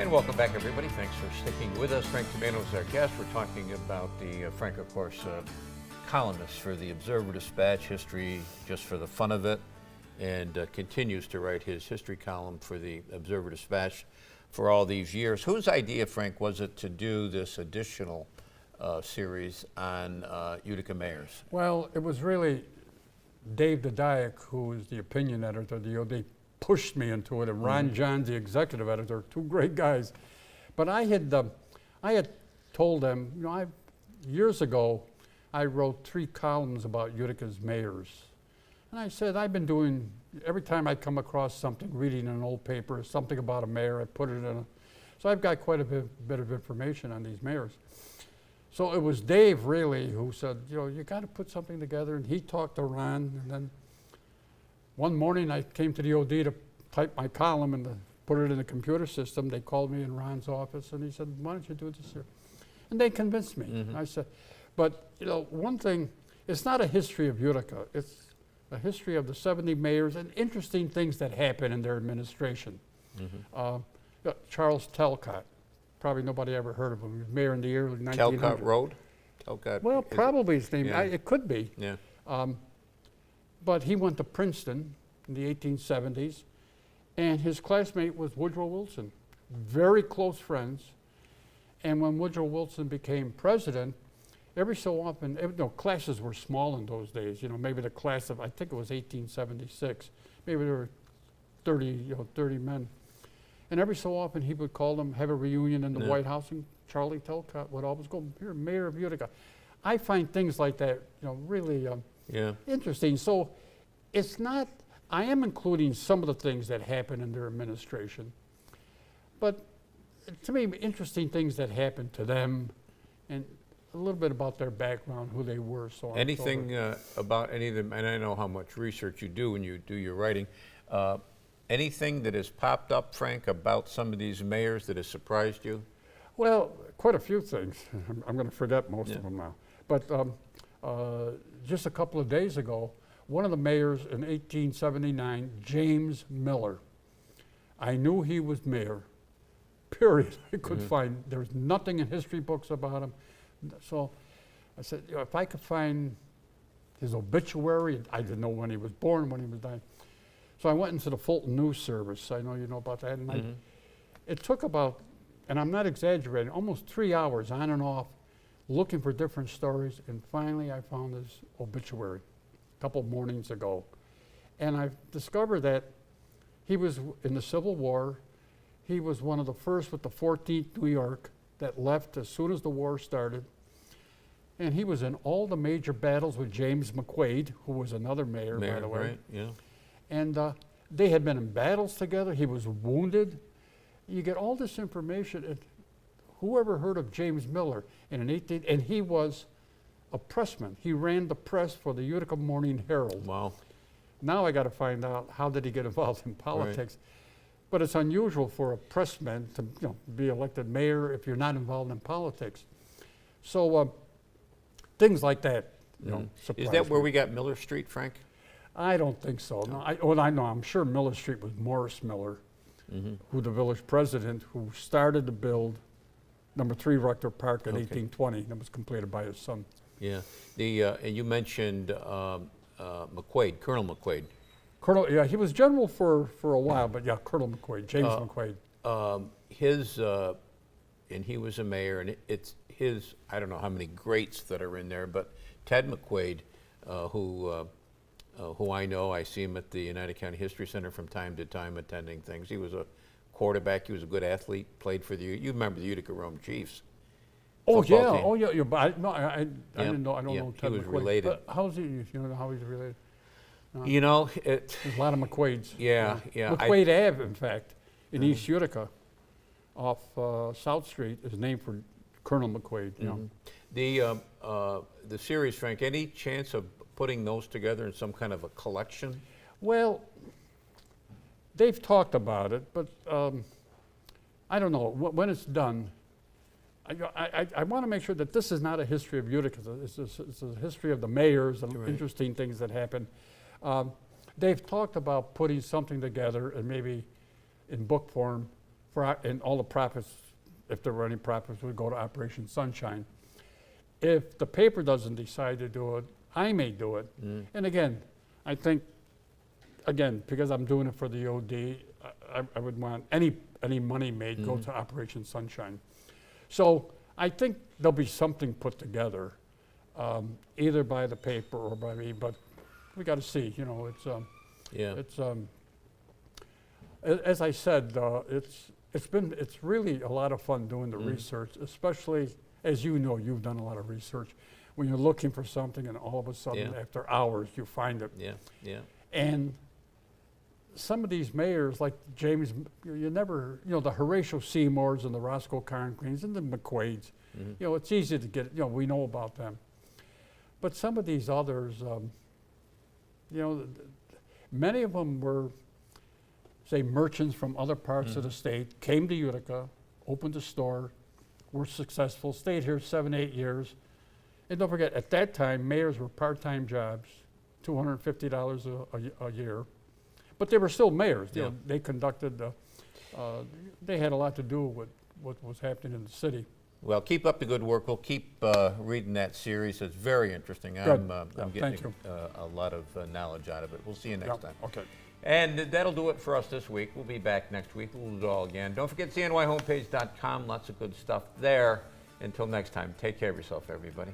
And welcome back, everybody. Thanks for sticking with us. Frank Tomaino is our guest. We're talking about the, Frank, of course, columnist for the Observer-Dispatch, history just for the fun of it, and continues to write his history column for the Observer-Dispatch for all these years. Whose idea, Frank, was it to do this additional series on Utica mayors? Well, it was really Dave Dudayek, who is the opinion editor. They pushed me into it, and Ron John's the executive editor, two great guys. But I had told them, you know, years ago, I wrote 3 columns about Utica's mayors. And I said, I've been doing, every time I come across something, reading an old paper, something about a mayor, I put it in a, so I've got quite a bit of information on these mayors. So it was Dave really who said, you know, you got to put something together, and he talked to Ron, and then one morning I came to the OD to type my column and to put it in the computer system. They called me in Ron's office and he said, why don't you do this here? And they convinced me. I said, but you know, one thing, it's not a history of Utica. It's a history of the 70 mayors and interesting things that happened in their administration. Charles Talcott, probably nobody ever heard of him. He was mayor in the early 1900s. Talcott Road? Talcott. Well, probably his name. Yeah. It could be. Yeah. But he went to Princeton in the 1870s, and his classmate was Woodrow Wilson. Very close friends. And when Woodrow Wilson became president, every so often, classes were small in those days. You know, maybe the class of, I think it was 1876, maybe there were 30 men. And every so often he would call them, have a reunion in the White House, and Charlie Talcott would always go, here, mayor of Utica. I find things like that, you know, really interesting. So it's not, I am including some of the things that happened in their administration, but to me, interesting things that happened to them, and a little bit about their background, who they were, so on. Anything about any of them, and I know how much research you do when you do your writing, anything that has popped up, Frank, about some of these mayors that has surprised you? Well, quite a few things. I'm going to forget most of them now. But just a couple of days ago, one of the mayors in 1879, James Miller, I knew he was mayor, period. I could find, there was nothing in history books about him. So I said, you know, if I could find his obituary, I didn't know when he was born, when he was dying. So I went into the Fulton News Service. I know you know about that. And it took about, and I'm not exaggerating, almost 3 hours on and off looking for different stories, and finally I found his obituary a couple mornings ago. And I discovered that he was in the Civil War. He was one of the first with the 14th New York that left as soon as the war started. And he was in all the major battles with James McQuaid, who was another mayor, by the way. Right, yeah. And they had been in battles together. He was wounded. You get all this information. And whoever heard of James Miller and he was a pressman. He ran the press for the Utica Morning Herald. Wow. Now I got to find out, how did he get involved in politics? Right. But it's unusual for a pressman to be elected mayor if you're not involved in politics. So things like that, surprise Is that where me. we got Miller Street, Frank? I don't think so. No, I know. I'm sure Miller Street was Morris Miller, who the village president, who started to build number 3 Rector Park in 1820. That was completed by his son. Yeah. And you mentioned McQuaid, Colonel McQuaid. Colonel, yeah, he was general for a while, but yeah, Colonel McQuaid, James McQuaid. And he was a mayor, and it's his, I don't know how many greats that are in there, but Ted McQuaid, who I know, I see him at the United County History Center from time to time attending things. He was a quarterback, he was a good athlete, played for you remember the Utica Rome Chiefs. Oh yeah, team. oh yeah, but I didn't know, I don't know Ted he was McQuaid. related. But how's he, you know how he's related? You know, There's a lot of McQuaids. Yeah. McQuaid Ave, in fact, in East Utica, off South Street, is named for Colonel McQuaid. The series, Frank, any chance of putting those together in some kind of a collection? Well, they've talked about it, but I don't know. When it's done, I want to make sure that this is not a history of Utica. It's a history of the mayors and interesting things that happened. They've talked about putting something together and maybe in book form and all the profits, if there were any profits, would go to Operation Sunshine. If the paper doesn't decide to do it, I may do it. And again, I think, because I'm doing it for the OD, I would want any money made go to Operation Sunshine. So I think there'll be something put together, either by the paper or by me, but we got to see, you know, it's as I said, it's really a lot of fun doing the research, especially, as you know, you've done a lot of research, when you're looking for something and all of a sudden after hours you find it. And some of these mayors, like James, you know, the Horatio Seymours and the Roscoe Conkleens and the McQuades, you know, it's easy to get, you know, we know about them. But some of these others, you know, many of them were, say, merchants from other parts of the state, came to Utica, opened a store, were successful, stayed here 7, 8 years. And don't forget, at that time, mayors were part-time jobs, $250 a year. But they were still mayors. You know, they conducted, they had a lot to do with what was happening in the city. Well, keep up the good work. We'll keep reading that series. It's very interesting. I'm getting a lot of knowledge out of it. We'll see you next time. Okay. And that'll do it for us this week. We'll be back next week. We'll do it all again. Don't forget cnyhomepage.com. Lots of good stuff there. Until next time, take care of yourself, everybody.